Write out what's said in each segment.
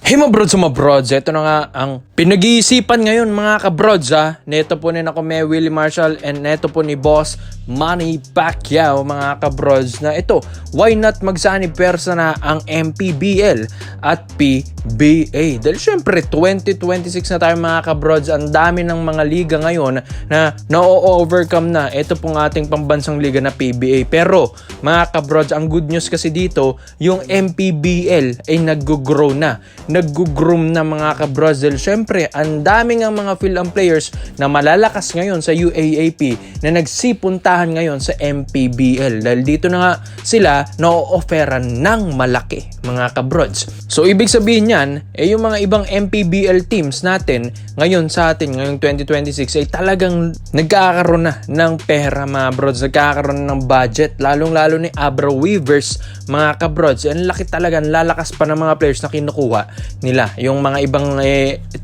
Hey mga brods, ito na nga ang pinag-iisipan ngayon mga kabrods Neto po ni ako may Willie Marshall and neto po ni Boss Manny Pacquiao mga kabrods na ito. Why not magsani pwersa na ang MPBL at PBA? Dahil syempre 2026 na tayo mga kabrods. Ang dami ng mga liga ngayon na na-overcome na ito pong ating pambansang liga na PBA. Pero mga kabrods, ang good news kasi dito, yung MPBL ay nag-grow na. Nag-groom na mga kabrods. Dahil syempre, ang daming ang mga Phil-Am players na malalakas ngayon sa UAAP na nagsipuntahan ngayon sa MPBL. Dahil dito na nga sila na-offeran ng malaki mga kabrods. So, ibig sabihin yan, yung mga ibang MPBL teams natin ngayon sa atin, ngayong 2026 ay talagang nagkakaroon na ng pera mga brods. Nagkakaroon ng budget. Lalong-lalo ni Abra Weavers mga kabrods. Ang laki talaga, lalakas pa ng mga players na kinukuha nila. Yung mga ibang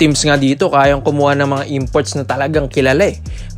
teams nga dito kayang kumuha ng mga imports na talagang kilala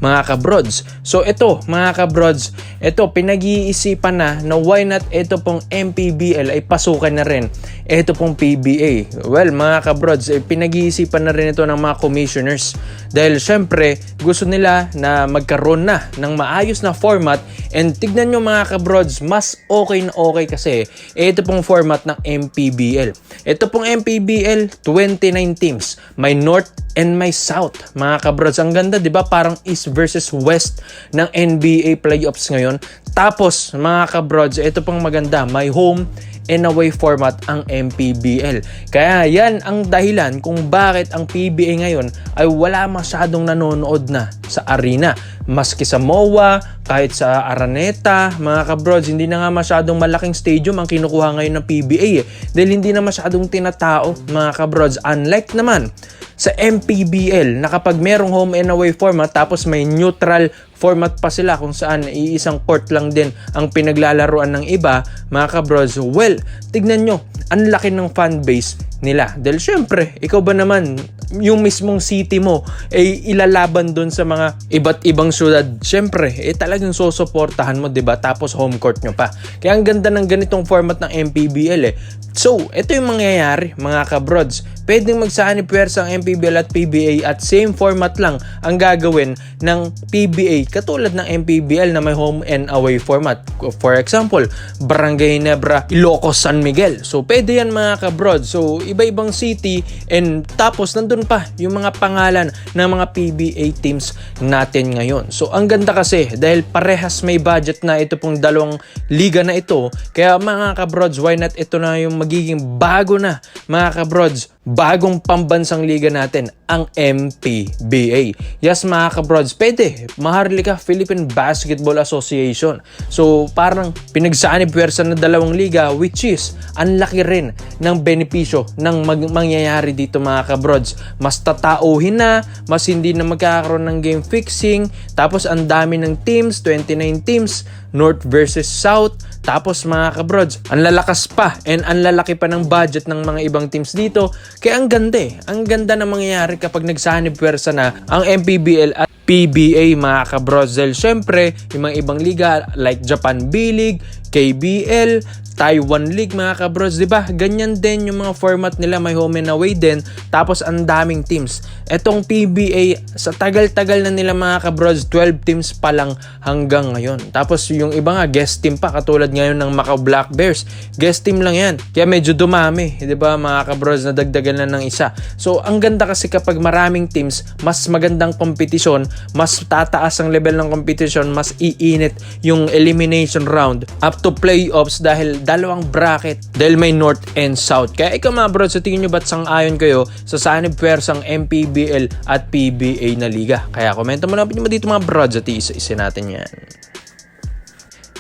mga kabrods. So ito mga kabrods, ito pinag-iisipan na why not ito pong MPBL ay pasukan na rin ito pong PBA. Well mga kabrods, pinag-iisipan na rin ito ng mga commissioners dahil syempre gusto nila na magkaroon na ng maayos na format. And tignan nyo mga kabrods, mas okay na okay kasi ito pong format ng MPBL. Ito pong MPBL, 29 teams. May North and may South. Mga kabrods, ang ganda, di ba? Parang East versus West ng NBA playoffs ngayon. Tapos, mga kabrods, ito pong maganda. May home and away format ang MPBL. Kaya yan ang dahilan kung bakit ang PBA ngayon ay wala masyadong nanonood na sa arena. Maski sa MOA, kahit sa Araneta, mga kabrods, hindi na nga masyadong malaking stadium ang kinukuha ngayon ng PBA dahil hindi na masyadong tinatao mga kabrods. Unlike naman sa MPBL na kapag merong home and away format tapos may neutral format pa sila kung saan iisang court lang din ang pinaglalaruan ng iba mga kabrods. Well, tignan nyo, ang laki ng fan base nila. Dahil syempre, ikaw ba naman, yung mismong city mo ay ilalaban doon sa mga iba't ibang syudad. Syempre, talagang susuportahan mo, 'di ba? Tapos home court nyo pa. Kaya ang ganda ng ganitong format ng MPBL So, ito yung mangyayari mga kabrods. Pwedeng magsanib pwersa ang MPBL at PBA at same format lang ang gagawin ng PBA katulad ng MPBL na may home and away format. For example, Barangay Nebra, Ilocos, San Miguel. So, pwede yan mga kabrods. So, iba-ibang city and tapos nandun pa yung mga pangalan ng mga PBA teams natin ngayon. So, ang ganda kasi dahil parehas may budget na ito pong dalawang liga na ito. Kaya mga kabrods, why not ito na yung magiging bago na mga kabrods, bagong pambansang liga natin, ang MPBA. Yes mga kabrods, pwede. Maharlika Philippine Basketball Association. So parang pinagsanib pwersa na dalawang liga which is ang laki rin ng benepisyo ng mangyayari dito mga kabrods. Mas tatauhin na, mas hindi na magkakaroon ng game fixing, tapos ang dami ng teams, 29 teams, North versus South. Tapos mga kabrods, ang lalakas pa and ang lalaki pa ng budget ng mga ibang teams dito. Kaya ang ganda ang ganda na mangyayari kapag nagsanib pwersa na ang MPBL at PBA mga kabrods. Dahil syempre, yung mga ibang liga like Japan B-League, KBL, Taiwan League mga kabrods, di ba? Ganyan din yung mga format nila, may home and away din. Tapos ang daming teams. Etong PBA, sa tagal-tagal na nila mga kabrods, 12 teams pa lang hanggang ngayon. Tapos yung iba nga, guest team pa, katulad ngayon ng Macau Black Bears. Guest team lang yan. Kaya medyo dumami, di ba mga kabrods, na dagdagan na ng isa. So ang ganda kasi kapag maraming teams, mas magandang kompetisyon, mas tataas ang level ng kompetisyon, mas iinit yung elimination round up to playoffs dahil dalawang bracket, dahil may North and South. Kaya ikaw mga bro, sa tingin nyo ba't sang-ayon kayo sa sanib pwersang MPBL at PBA na liga? Kaya komento mo na mo dito mga bro, at isa-isa natin yan.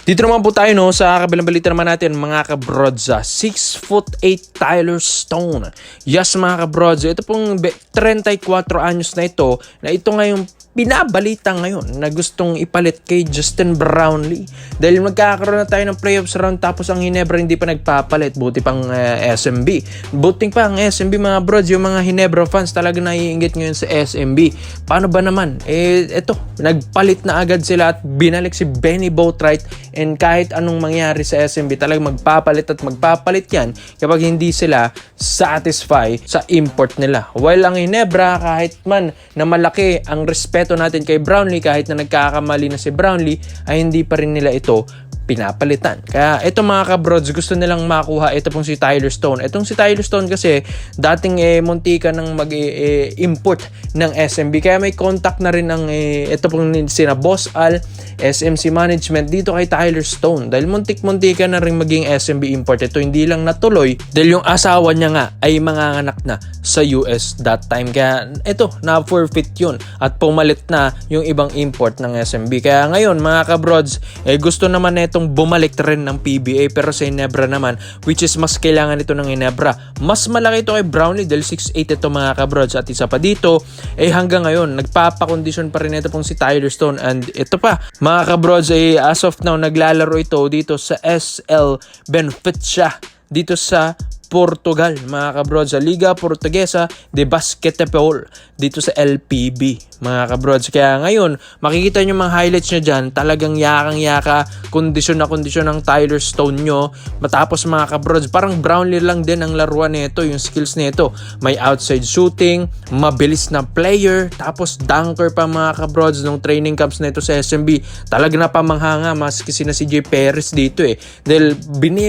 Dito naman po tayo sa kabilang balita naman natin mga kabrods. 6'8" Tyler Stone. Yes mga kabrods, ito pong 34 anyos na ito nga yung binabalita ngayon na gustong ipalit kay Justin Brownlee dahil magkakaroon na tayo ng playoffs round tapos ang Ginebra hindi pa nagpapalit, buti pang SMB. Buting pa ang SMB mga brods, yung mga Ginebra fans talaga naiinggit ngayon sa SMB. Paano ba naman? Eto, nagpalit na agad sila at binalik si Benny Boatwright, and kahit anong mangyari sa SMB talagang magpapalit at magpapalit yan kapag hindi sila satisfy sa import nila. While ang Ginebra, kahit man na malaki ang respeto natin kay Brownlee, kahit na nagkakamali na si Brownlee, ay hindi pa rin nila ito pinapalitan. Kaya ito mga kabrods, gusto nilang makuha ito pong si Tyler Stone. Itong si Tyler Stone kasi dating muntika ng mag-import ng SMB. Kaya may contact na rin ng ito pong sina Boss Al, SMC Management dito kay Tyler Stone. Dahil muntik-muntika na rin maging SMB import. Ito hindi lang natuloy dahil yung asawa niya nga ay manganganak na sa US that time. Kaya ito, na-forfeit yun at pumalit na yung ibang import ng SMB. Kaya ngayon mga kabrods, gusto naman itong bumalik rin ng PBA, pero sa Ginebra naman, which is mas kailangan ito ng Ginebra. Mas malaki ito kay Brownlee dahil 6'8 ito mga kabrods. At isa pa dito, hanggang ngayon nagpapakondisyon pa rin ito pong si Tyler Stone. And ito pa mga kabrods, as of now naglalaro ito dito sa SL Benfica dito sa Portugal mga kabrods, sa Liga Portuguesa de Basquetebol dito sa LPB mga kabrods. Kaya ngayon makikita nyo mga highlights nyo dyan, talagang yakang-yaka, kondisyon na kondisyon ng Tyler Stone nyo. Matapos mga kabrods, parang Brownlee lang din ang laruan nito, yung skills nito. May outside shooting, mabilis na player, tapos dunker pa mga kabrods. Nung training camps nito sa SMB, talaga na pamanghanga maski sina si J. Perez dito dahil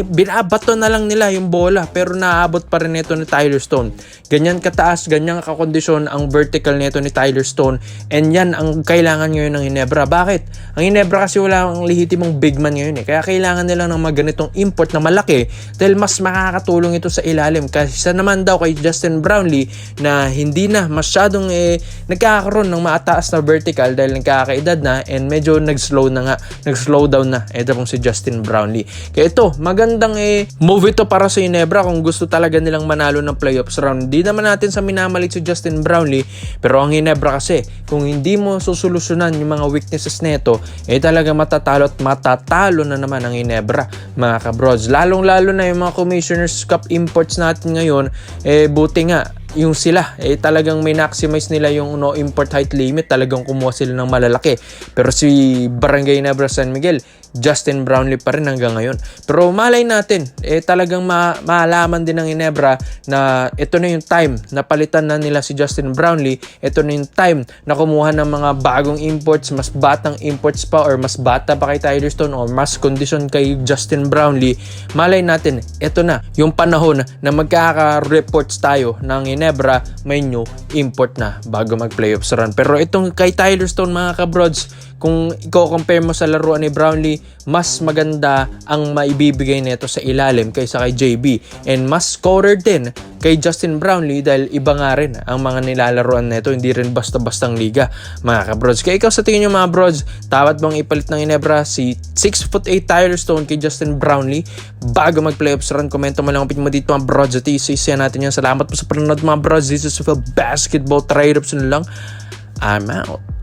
binabato na lang nila yung bola, pero naabot pa rin ito ni Tyler Stone. Ganyan kataas, ganyan kakondisyon ang vertical nito ni Tyler Stone, and yan ang kailangan ngayon ng Ginebra. Bakit? Ang Ginebra kasi wala ang lehitimong big man ngayon kaya kailangan nila ng mga ganitong import na malaki dahil mas makakatulong ito sa ilalim. Kasi naman daw kay Justin Brownlee na hindi na masyadong nagkakaroon ng mataas na vertical dahil nagkakaedad na, and medyo nag-slow down na ito pong si Justin Brownlee. Kaya ito, magandang move ito para sa Ginebra kung gusto talaga nilang manalo ng playoffs round. Hindi naman natin sa minamalit si Justin Brownlee, pero ang Ginebra kasi, kung hindi mo susolusyonan yung mga weaknesses nito, talaga matatalo na naman ang Ginebra mga kabrods. Lalong-lalo na yung mga Commissioner's Cup imports natin ngayon, buti nga yung sila talagang may maximize nila yung no import height limit, talagang kumuha sila ng malalaki. Pero si Barangay Ginebra San Miguel, Justin Brownlee pa rin hanggang ngayon. Pero malay natin, talagang maalaman din ng Ginebra na ito na yung time na palitan na nila si Justin Brownlee. Ito na yung time na kumuha ng mga bagong imports, mas batang imports pa, or mas bata pa kay Tyler Stone, or mas condition kay Justin Brownlee. Malay natin, ito na yung panahon na magkaka-reports tayo ng Ginebra may new import na bago mag-playoffs run. Pero itong kay Tyler Stone mga kabrods, kung i-compare mo sa laruan ni Brownlee, mas maganda ang maibibigay nito sa ilalim kaysa kay JB, and mas scorer din kay Justin Brownlee dahil iba nga rin ang mga nilalaruan nito, hindi rin basta-bastang liga mga kabrods. Kaya ikaw sa tingin nyo mga brods, dapat bang ipalit ng Ginebra si 6'8 Tyler Stone kay Justin Brownlee bago mag-playoffs run? Komento mo lang, opinion mo dito mga brods, at isa natin yan. Salamat po sa panonood mga brods. This is Phil Basketball Trade Ups lang. I'm out.